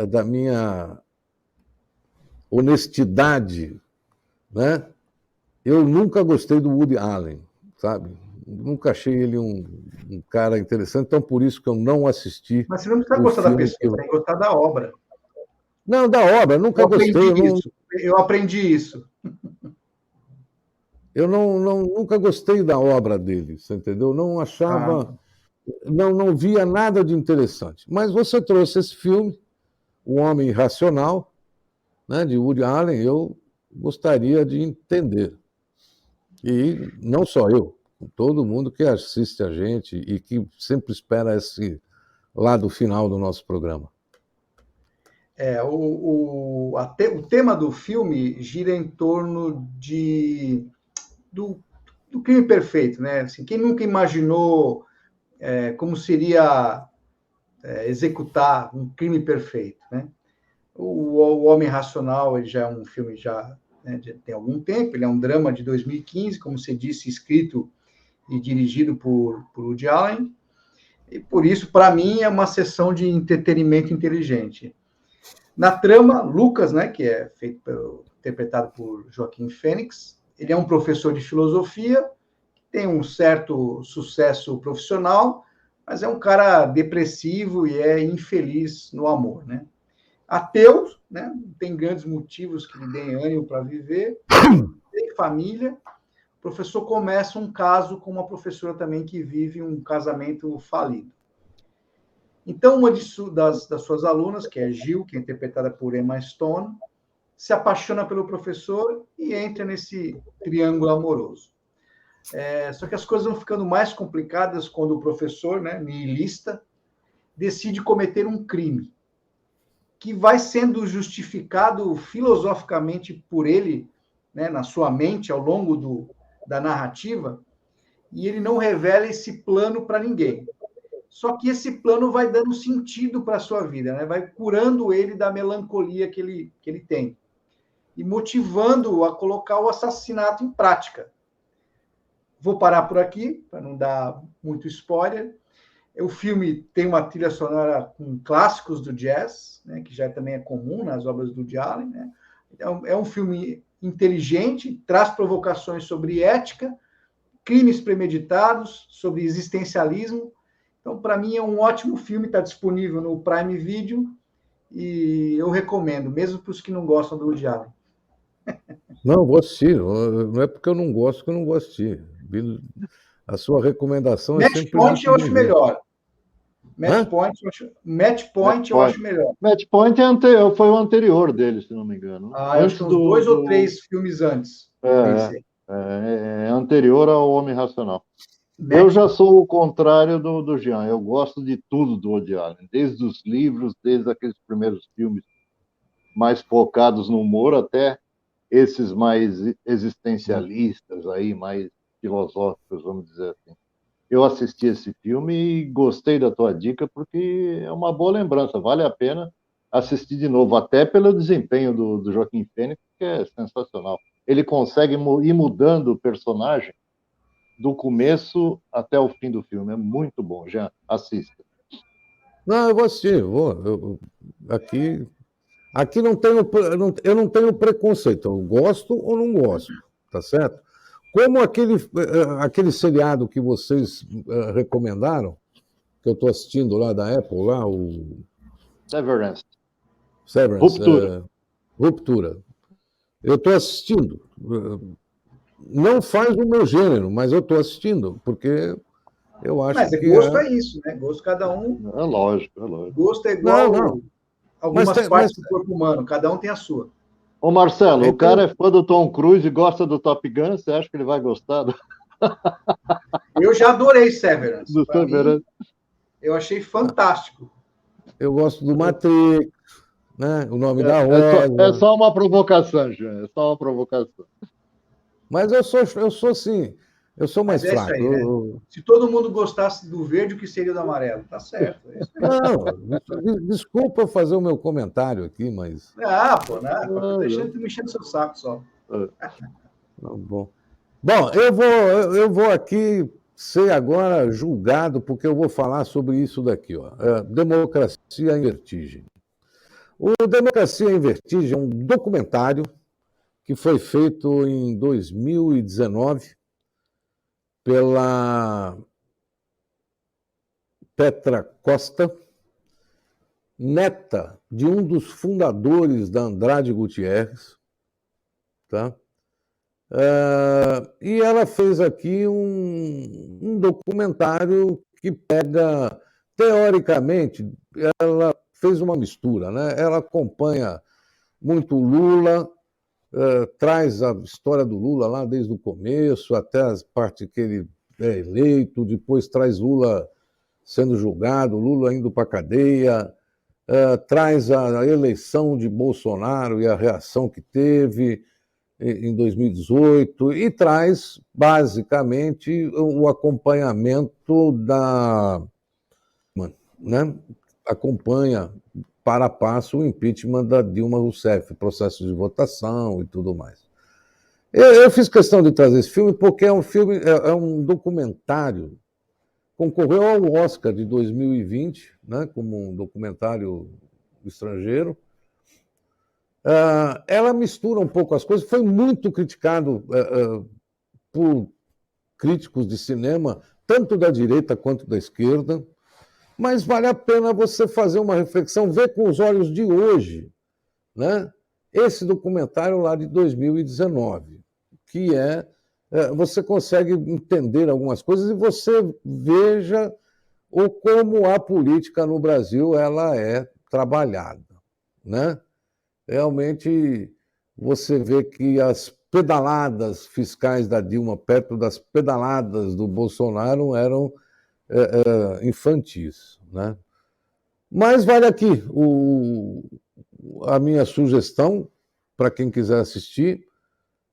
da minha honestidade, né? Eu nunca gostei do Woody Allen, sabe? Nunca achei ele um cara interessante, então por isso que eu não assisti. Mas você não precisa gostar da pessoa, você tem que gostar da obra. Não, da obra, nunca gostei. Eu aprendi isso. Eu nunca gostei da obra dele, você entendeu? Não achava, não via nada de interessante. Mas você trouxe esse filme, O Homem Irracional, né, de Woody Allen, eu gostaria de entender. E não só eu, todo mundo que assiste a gente e que sempre espera esse lado final do nosso programa. O tema do filme gira em torno do crime perfeito, né? Assim, quem nunca imaginou como seria executar um crime perfeito, né? O Homem Racional, ele já é um filme né, já tem algum tempo, ele é um drama de 2015, como você disse, escrito e dirigido por Woody Allen, e por isso, para mim, é uma sessão de entretenimento inteligente. Na trama, Lucas, né, que é interpretado por Joaquim Fênix, ele é um professor de filosofia, tem um certo sucesso profissional, mas é um cara depressivo e é infeliz no amor, né? Ateu, né? Não tem grandes motivos que lhe deem ânimo para viver, tem família. O professor começa um caso com uma professora também que vive um casamento falido. Então, uma das suas alunas, que é Gil, que é interpretada por Emma Stone, se apaixona pelo professor e entra nesse triângulo amoroso. Só que as coisas vão ficando mais complicadas quando o professor, né, nihilista, decide cometer um crime, que vai sendo justificado filosoficamente por ele, né, na sua mente, ao longo da narrativa, e ele não revela esse plano para ninguém. Só que esse plano vai dando sentido para a sua vida, né? Vai curando ele da melancolia que ele tem e motivando-o a colocar o assassinato em prática. Vou parar por aqui, para não dar muito spoiler. O filme tem uma trilha sonora com clássicos do jazz, né, que já também é comum nas obras do Woody Allen, né? É um filme inteligente, traz provocações sobre ética, crimes premeditados, sobre existencialismo. Então, para mim, é um ótimo filme, está disponível no Prime Video e eu recomendo, mesmo para os que não gostam do Woody Allen. Não, vou assistir. Não é porque eu não gosto que eu não vou assistir. A sua recomendação é sempre Match Point eu acho melhor. Match Point eu acho melhor. Match Point foi o anterior dele, se não me engano. Acho que uns 2 ou 3 filmes antes. É anterior ao Homem Racional. Eu já sou o contrário do Jean. Eu gosto de tudo do Woody Allen, desde os livros, desde aqueles primeiros filmes mais focados no humor, até esses mais existencialistas, aí, mais filosóficos, vamos dizer assim. Eu assisti esse filme e gostei da tua dica, porque é uma boa lembrança, vale a pena assistir de novo, até pelo desempenho do Joaquim Fênix, que é sensacional. Ele consegue ir mudando o personagem do começo até o fim do filme. É muito bom, já assista. Não, eu vou assistir, aqui eu não tenho preconceito, eu gosto ou não gosto, tá certo? Como aquele seriado que vocês recomendaram, que eu estou assistindo lá da Apple, lá, o Severance. Ruptura. Eu estou assistindo. Não faz o meu gênero, mas eu estou assistindo, porque eu acho mas que... gosto é isso, né? Gosto cada um... É lógico. Gosto é igual algumas partes do corpo humano, cada um tem a sua. Ô Marcelo, então... o cara é fã do Tom Cruise e gosta do Top Gun, você acha que ele vai gostar? Eu já adorei Severance. Severance. Eu achei fantástico. Eu gosto do Matrix, né? O Nome da Rosa. É só uma provocação, Jean, é só uma provocação. Mas eu sou assim, eu sou mais fraco. Aí, né? Se todo mundo gostasse do verde, o que seria do amarelo? Tá certo. Não, desculpa eu fazer o meu comentário aqui, mas... Deixa eu me encher no seu saco só. Bom, eu vou aqui ser agora julgado, porque eu vou falar sobre isso daqui, ó. Democracia em Vertigem. O Democracia em Vertigem é um documentário que foi feito em 2019 pela Petra Costa, neta de um dos fundadores da Andrade Gutierrez, tá? E ela fez aqui um documentário que pega, teoricamente, ela fez uma mistura, né? Ela acompanha muito o Lula, traz a história do Lula lá desde o começo, até a parte que ele é eleito, depois traz Lula sendo julgado, Lula indo para a cadeia, traz a eleição de Bolsonaro e a reação que teve em 2018 e traz, basicamente, o acompanhamento da... né? Acompanha para a passo o impeachment da Dilma Rousseff, processo de votação e tudo mais. Eu fiz questão de trazer esse filme porque é um documentário, concorreu ao Oscar de 2020, né, como um documentário estrangeiro. Ela mistura um pouco as coisas, foi muito criticado por críticos de cinema, tanto da direita quanto da esquerda, mas vale a pena você fazer uma reflexão, ver com os olhos de hoje, né? Esse documentário lá de 2019, que você consegue entender algumas coisas e você veja como a política no Brasil ela é trabalhada, né? Realmente você vê que as pedaladas fiscais da Dilma perto das pedaladas do Bolsonaro eram infantis, né? Mas vale aqui a minha sugestão para quem quiser assistir,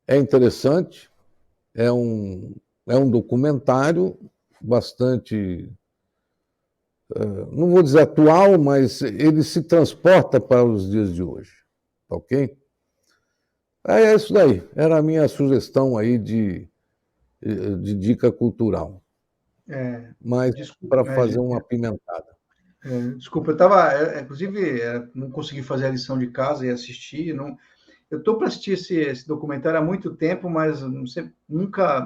é interessante, é um documentário bastante, não vou dizer atual, mas ele se transporta para os dias de hoje, ok? É isso daí, era a minha sugestão aí de dica cultural, mas para fazer uma apimentada. Desculpa, eu estava, inclusive, não consegui fazer a lição de casa e assistir. Não, eu estou para assistir esse documentário há muito tempo, mas não sei, nunca,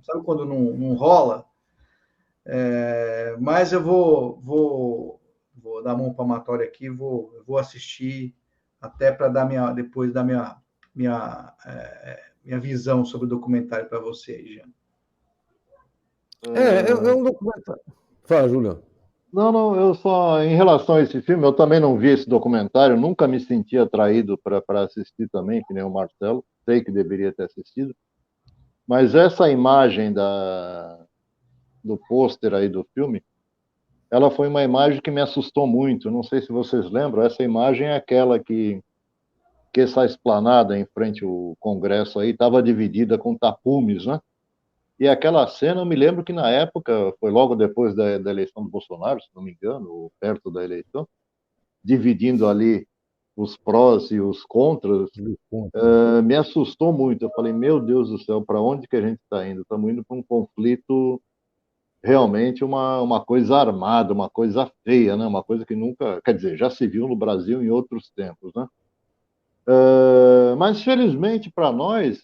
sabe quando não rola? Mas eu vou dar uma palmatória aqui, vou assistir até para dar depois dar minha visão sobre o documentário para vocês, Jean. É um documentário. Fala, Julião. Não, eu só, em relação a esse filme, eu também não vi esse documentário, nunca me senti atraído para assistir também, que nem o Marcelo, sei que deveria ter assistido, mas essa imagem do pôster aí do filme, ela foi uma imagem que me assustou muito, não sei se vocês lembram, essa imagem é aquela que essa esplanada em frente ao Congresso aí estava dividida com tapumes, né? E aquela cena, eu me lembro que na época, foi logo depois da eleição do Bolsonaro, se não me engano, ou perto da eleição, dividindo ali os prós e os contras, me assustou muito. Eu falei, meu Deus do céu, para onde que a gente está indo? Estamos indo para um conflito, realmente uma coisa armada, uma coisa feia, né? Uma coisa que nunca, quer dizer, já se viu no Brasil em outros tempos, né? Mas, felizmente, para nós,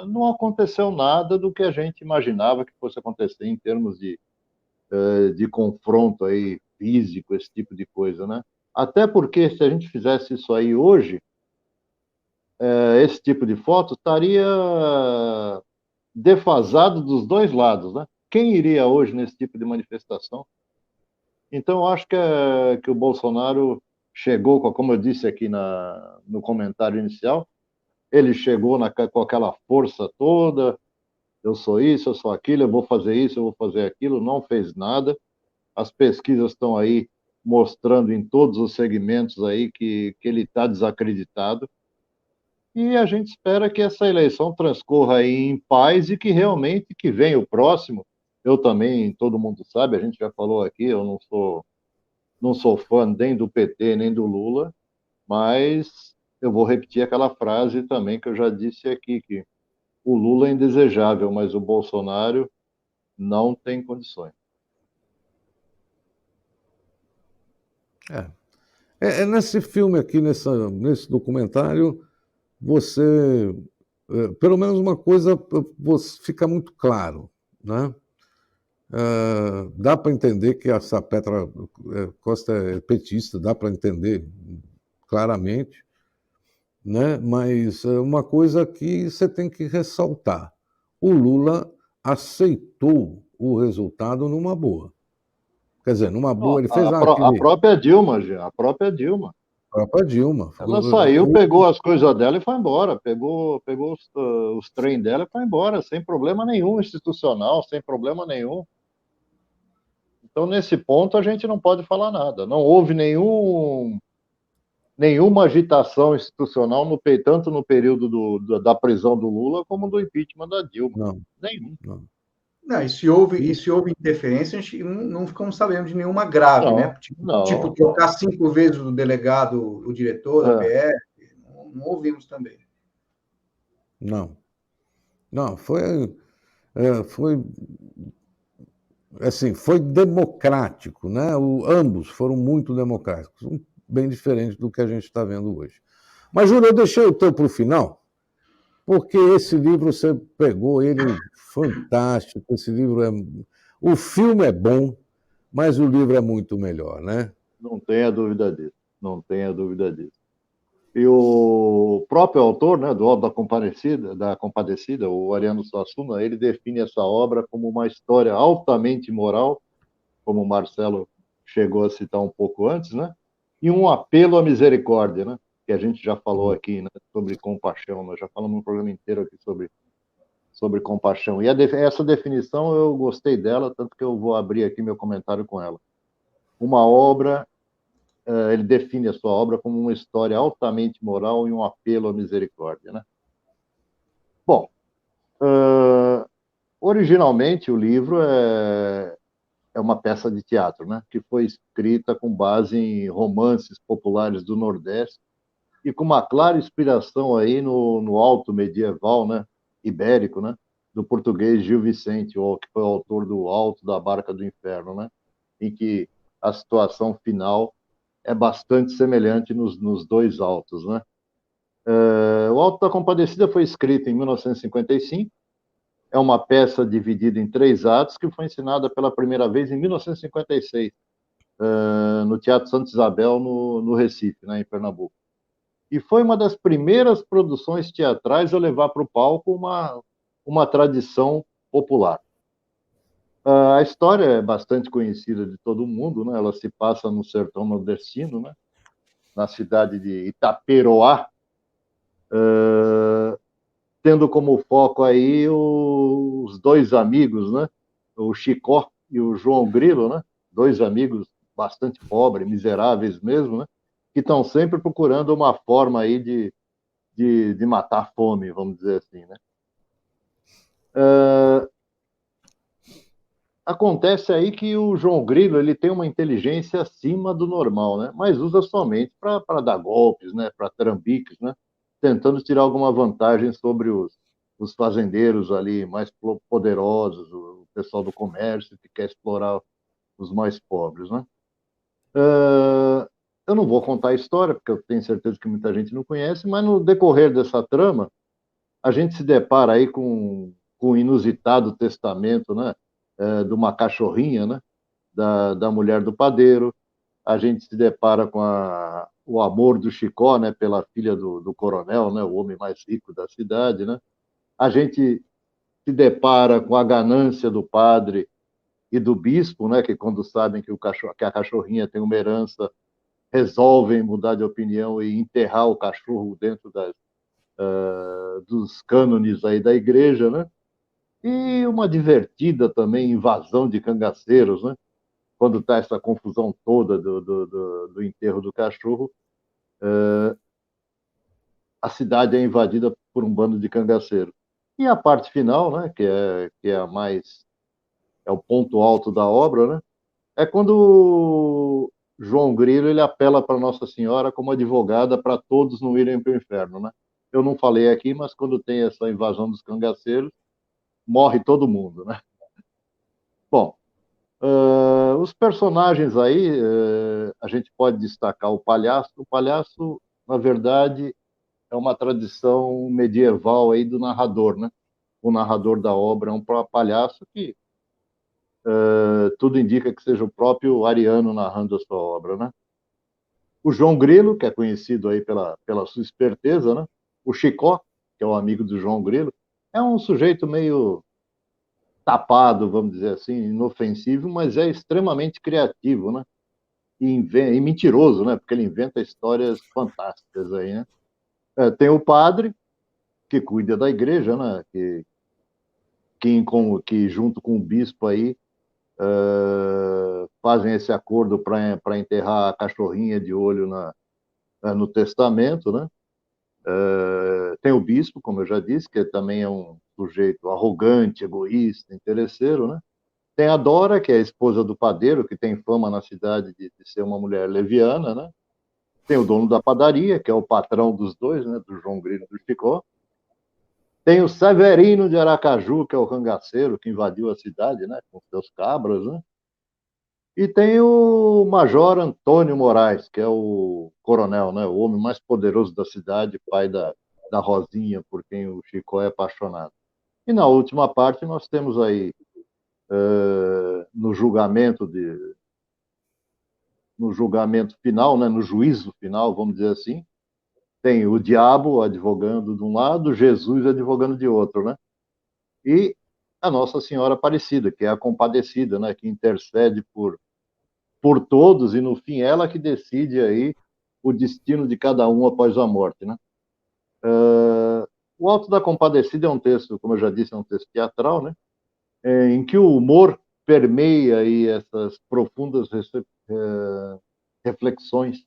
não aconteceu nada do que a gente imaginava que fosse acontecer em termos de confronto aí físico, esse tipo de coisa, né? Até porque, se a gente fizesse isso aí hoje, esse tipo de foto estaria defasado dos dois lados, né? Quem iria hoje nesse tipo de manifestação? Então, eu acho que o Bolsonaro chegou, como eu disse aqui no comentário inicial, ele chegou com aquela força toda, eu sou isso, eu sou aquilo, eu vou fazer isso, eu vou fazer aquilo, não fez nada. As pesquisas estão aí mostrando em todos os segmentos aí que ele está desacreditado. E a gente espera que essa eleição transcorra aí em paz e que realmente que venha o próximo. Eu também, todo mundo sabe, a gente já falou aqui, eu não sou fã nem do PT nem do Lula, mas eu vou repetir aquela frase também que eu já disse aqui, que o Lula é indesejável, mas o Bolsonaro não tem condições. Nesse filme aqui, nesse documentário, você, pelo menos uma coisa fica muito claro, né? Dá para entender que essa Petra Costa é petista, dá para entender claramente, né? Mas uma coisa que você tem que ressaltar: o Lula aceitou o resultado numa boa. Quer dizer, numa boa, ele fez A aquele. própria Dilma, já, a própria Dilma. A própria Dilma. Ela saiu, pegou as coisas dela e foi embora. Pegou os trem dela e foi embora, sem problema nenhum institucional, sem problema nenhum. Então, nesse ponto, a gente não pode falar nada. Não houve nenhuma agitação institucional, tanto no período da prisão do Lula, como do impeachment da Dilma. Não. Nenhum. Não. Não, e se houve interferência, a gente não ficamos sabendo de nenhuma grave, Não, né? não. Trocar 5 vezes o delegado, o diretor da É. PF, não ouvimos também. Não. Não, foi assim, foi democrático, né? Ambos foram muito democráticos, bem diferente do que a gente está vendo hoje. Mas, Júlio, eu deixei o teu para o final, porque esse livro você pegou ele fantástico. Esse livro o filme é bom, mas o livro é muito melhor, né? Não tenha dúvida disso. Não tenha dúvida disso. E o próprio autor, né, do Auto da Compadecida, o Ariano Suassuna, ele define essa obra como uma história altamente moral, como o Marcelo chegou a citar um pouco antes, né? E um apelo à misericórdia, né? Que a gente já falou aqui, né, sobre compaixão. Nós já falamos um programa inteiro aqui sobre compaixão. E essa definição eu gostei dela, tanto que eu vou abrir aqui meu comentário com ela. Uma obra, ele define a sua obra como uma história altamente moral e um apelo à misericórdia, né? Bom, originalmente o livro é uma peça de teatro, né? Que foi escrita com base em romances populares do Nordeste e com uma clara inspiração aí no alto medieval, né? Ibérico, né? Do português Gil Vicente, que foi o autor do Alto da Barca do Inferno, né? Em que a situação final é bastante semelhante nos dois autos, né? O Alto da Compadecida foi escrito em 1955, é uma peça dividida em 3 atos que foi encenada pela primeira vez em 1956, no Teatro Santa Isabel, no Recife, né, em Pernambuco. E foi uma das primeiras produções teatrais a levar para o palco uma tradição popular. A história é bastante conhecida de todo mundo, né? Ela se passa no sertão nordestino, né? Na cidade de Itaperoá, tendo como foco aí os 2 amigos, né? O Chicó e o João Grilo, né? 2 amigos bastante pobres, miseráveis mesmo, né? Que estão sempre procurando uma forma aí de matar a fome, vamos dizer assim, né? Acontece aí que o João Grilo ele tem uma inteligência acima do normal, né? Mas usa somente para dar golpes, né? Para trambiques, né? Tentando tirar alguma vantagem sobre os fazendeiros ali mais poderosos, o pessoal do comércio que quer explorar os mais pobres, né? Eu não vou contar a história, porque eu tenho certeza que muita gente não conhece, mas no decorrer dessa trama, a gente se depara aí com um inusitado testamento, né? De uma cachorrinha, né? Da mulher do padeiro. A gente se depara com o amor do Chicó, né? Pela filha do coronel, né? O homem mais rico da cidade, né? A gente se depara com a ganância do padre e do bispo, né? Que quando sabem que a cachorrinha tem uma herança, resolvem mudar de opinião e enterrar o cachorro dentro dos cânones aí da igreja, né? E uma divertida também invasão de cangaceiros, né? Quando está essa confusão toda do enterro do cachorro, a cidade é invadida por um bando de cangaceiros. E a parte final, né? Que é a mais é o ponto alto da obra, né? É quando João Grilo ele apela para Nossa Senhora como advogada para todos não irem para o inferno, né? Eu não falei aqui, mas quando tem essa invasão dos cangaceiros, morre todo mundo, né? Bom, Os personagens aí, a gente pode destacar o palhaço. O palhaço, na verdade, é uma tradição medieval aí do narrador, né? O narrador da obra é um palhaço que tudo indica que seja o próprio Ariano narrando a sua obra, né? O João Grilo, que é conhecido aí pela sua esperteza, né? O Chicó, que é o amigo do João Grilo, é um sujeito meio tapado, vamos dizer assim, inofensivo, mas é extremamente criativo, né? E mentiroso, né? Porque ele inventa histórias fantásticas aí, né? Tem o padre, que cuida da igreja, né? Que junto com o bispo aí fazem esse acordo para enterrar a cachorrinha de olho no testamento, né? Tem o bispo, como eu já disse, que também é um sujeito arrogante, egoísta, interesseiro, né? Tem a Dora, que é a esposa do padeiro, que tem fama na cidade de ser uma mulher leviana, né? Tem o dono da padaria, que é o patrão dos dois, né? Do João Grilo e do Chicó. Tem o Severino de Aracaju, que é o cangaceiro que invadiu a cidade, né? Com seus cabras, né? E tem o Major Antônio Moraes, que é o coronel, né? O homem mais poderoso da cidade, pai da Rosinha, por quem o Chicó é apaixonado. E na última parte nós temos aí, no julgamento final, né? No juízo final, vamos dizer assim, tem o diabo advogando de um lado, Jesus advogando de outro, né? E a Nossa Senhora Aparecida, que é a compadecida, né? Que intercede por todos, e no fim ela que decide aí o destino de cada um após a morte, né? O Alto da Compadecida é um texto, como eu já disse, é um texto teatral, né? Em que o humor permeia aí essas profundas reflexões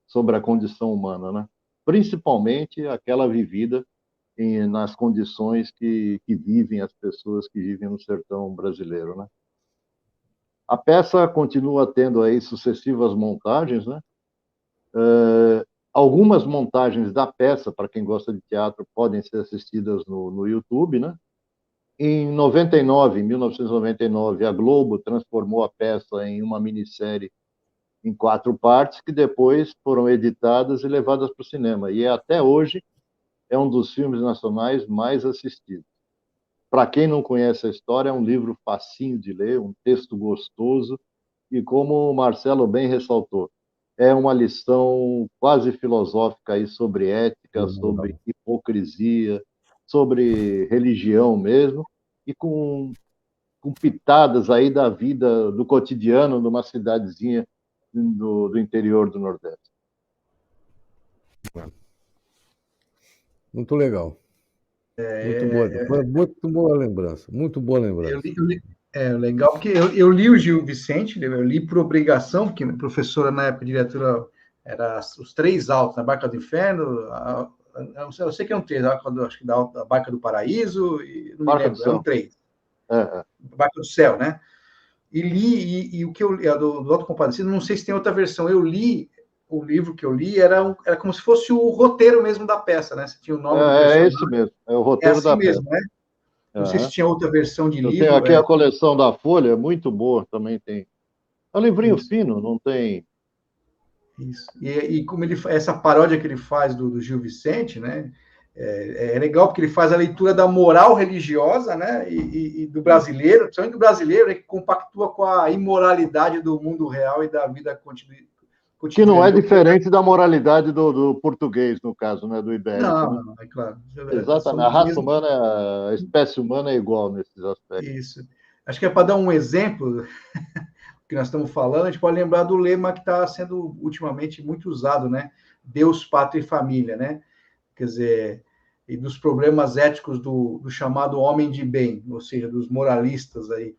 sobre a condição humana, né? Principalmente aquela vivida nas condições que vivem as pessoas que vivem no sertão brasileiro, né? A peça continua tendo aí sucessivas montagens, né? Algumas montagens da peça, para quem gosta de teatro, podem ser assistidas no YouTube, né? Em 1999, a Globo transformou a peça em uma minissérie em 4 partes, que depois foram editadas e levadas para o cinema. E até hoje é um dos filmes nacionais mais assistidos. Para quem não conhece a história, é um livro facinho de ler, um texto gostoso, e como o Marcelo bem ressaltou, é uma lição quase filosófica aí sobre ética, sobre hipocrisia, sobre religião mesmo, e com pitadas aí da vida, do cotidiano de uma cidadezinha do interior do Nordeste. Muito legal. Muito boa lembrança. Muito boa lembrança. Legal, porque eu li o Gil Vicente, eu li por obrigação, porque a professora, na época, diretora, era os 3 altos, na Barca do Inferno, eu sei que é um 3, acho que da Barca do Paraíso, e não me Barca lembro, do Céu. é um 3. Barca do Céu, né? E li, e o que eu li, do Auto Compadecido, não sei se tem outra versão, eu li, o livro que eu li era como se fosse o roteiro mesmo da peça, né? Você tinha o nome do personagem. É esse mesmo, é o roteiro assim da mesmo, peça. né? Não sei se tinha outra versão de Eu livro. tenho aqui a coleção da Folha, muito boa também tem. É um livrinho fino, não tem. Isso. E como essa paródia que ele faz do Gil Vicente, né? É legal porque ele faz a leitura da moral religiosa, né? E do brasileiro, principalmente do brasileiro, né, que compactua com a imoralidade do mundo real e da vida cotidiana. Que não é diferente da moralidade do português, no caso, né? Do ibérico. Não, né? É claro. Exatamente. A raça humana, a espécie humana é igual nesses aspectos. Isso. Acho que é para dar um exemplo que nós estamos falando, a gente pode lembrar do lema que está sendo ultimamente muito usado, né? Deus, pátria e família, né? Quer dizer, e dos problemas éticos do chamado homem de bem, ou seja, dos moralistas aí,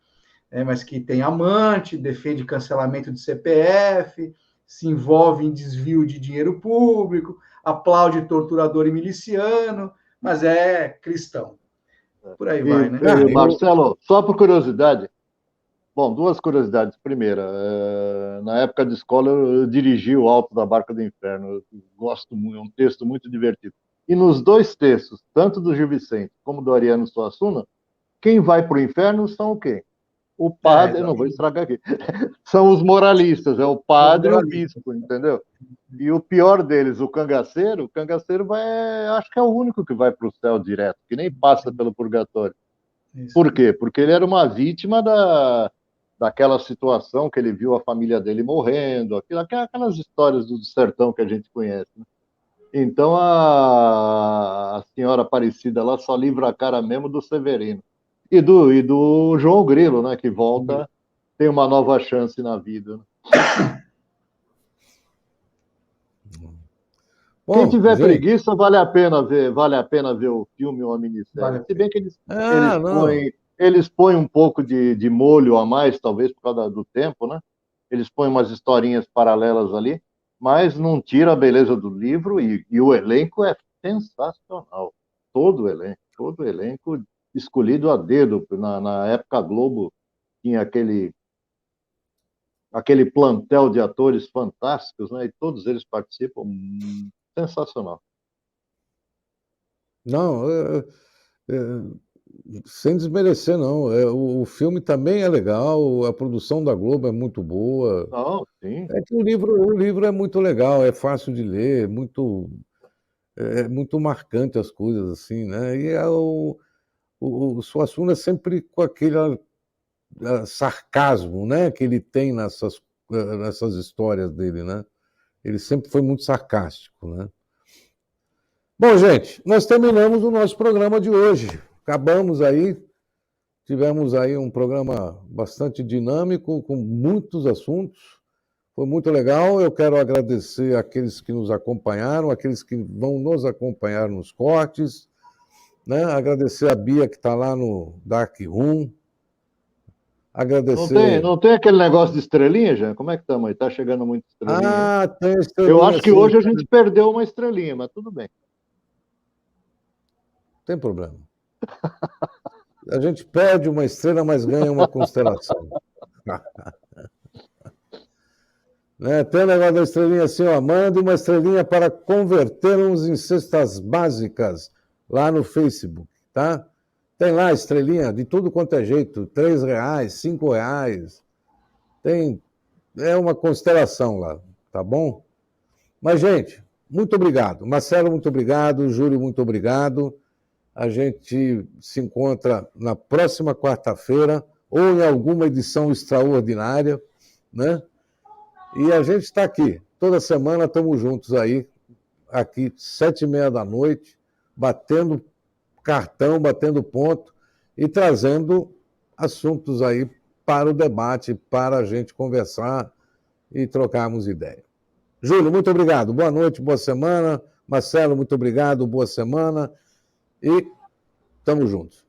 né? Mas que tem amante, defende cancelamento de CPF, se envolve em desvio de dinheiro público, aplaude torturador e miliciano, mas é cristão. Por aí vai, né? Marcelo, só por curiosidade, bom, 2 curiosidades. Primeira, na época de escola eu dirigi o Alto da Barca do Inferno. Eu gosto muito, é um texto muito divertido. E nos 2 textos, tanto do Gil Vicente como do Ariano Suassuna, quem vai para o inferno são o quê? O padre, não vou estragar aqui, são os moralistas, é o padre e o bispo, entendeu? E o pior deles, o cangaceiro vai, acho que é o único que vai para o céu direto, que nem passa pelo purgatório. Isso. Por quê? Porque ele era uma vítima daquela situação que ele viu a família dele morrendo, aquelas histórias do sertão que a gente conhece, né? Então a senhora Aparecida lá só livra a cara mesmo do Severino. E do João Grilo, né? Que volta, tem uma nova chance na vida. Né? Bom, quem tiver preguiça, vale a pena ver o filme ou a minissérie. Se bem que eles põem um pouco de molho a mais, talvez por causa do tempo, né? Eles põem umas historinhas paralelas ali, mas não tira a beleza do livro e o elenco é sensacional. Todo o elenco escolhido a dedo. Na época Globo tinha aquele plantel de atores fantásticos, né? E todos eles participam. Sensacional. Não, sem desmerecer, não. O filme também é legal, a produção da Globo é muito boa. Não, sim. É que o livro é muito legal, é fácil de ler, é muito marcante as coisas, assim, né? E o Suassuna é sempre com aquele sarcasmo, né, que ele tem nessas histórias dele, né? Ele sempre foi muito sarcástico, né? Bom, gente, nós terminamos o nosso programa de hoje. Acabamos aí, tivemos aí um programa bastante dinâmico, com muitos assuntos. Foi muito legal. Eu quero agradecer àqueles que nos acompanharam, aqueles que vão nos acompanhar nos cortes, né? Agradecer a Bia, que está lá no Dark Room. Agradecer. Não tem aquele negócio de estrelinha, já? Como é que estamos aí? Está chegando muita estrelinha. Tem estrelinha. Eu acho que hoje a gente perdeu uma estrelinha, mas tudo bem. Tem problema. A gente perde uma estrela, mas ganha uma constelação. Né? Tem um negócio da estrelinha assim, ó, manda uma estrelinha para convertermos em cestas básicas lá no Facebook, tá? Tem lá estrelinha de tudo quanto é jeito, R$3, R$5. É uma constelação lá, tá bom? Mas, gente, muito obrigado. Marcelo, muito obrigado. Júlio, muito obrigado. A gente se encontra na próxima quarta-feira ou em alguma edição extraordinária, né? E a gente está aqui. Toda semana estamos juntos aí, aqui, 7h30 da noite, batendo cartão, batendo ponto e trazendo assuntos aí para o debate, para a gente conversar e trocarmos ideia. Júlio, muito obrigado. Boa noite, boa semana. Marcelo, muito obrigado, boa semana. E estamos juntos.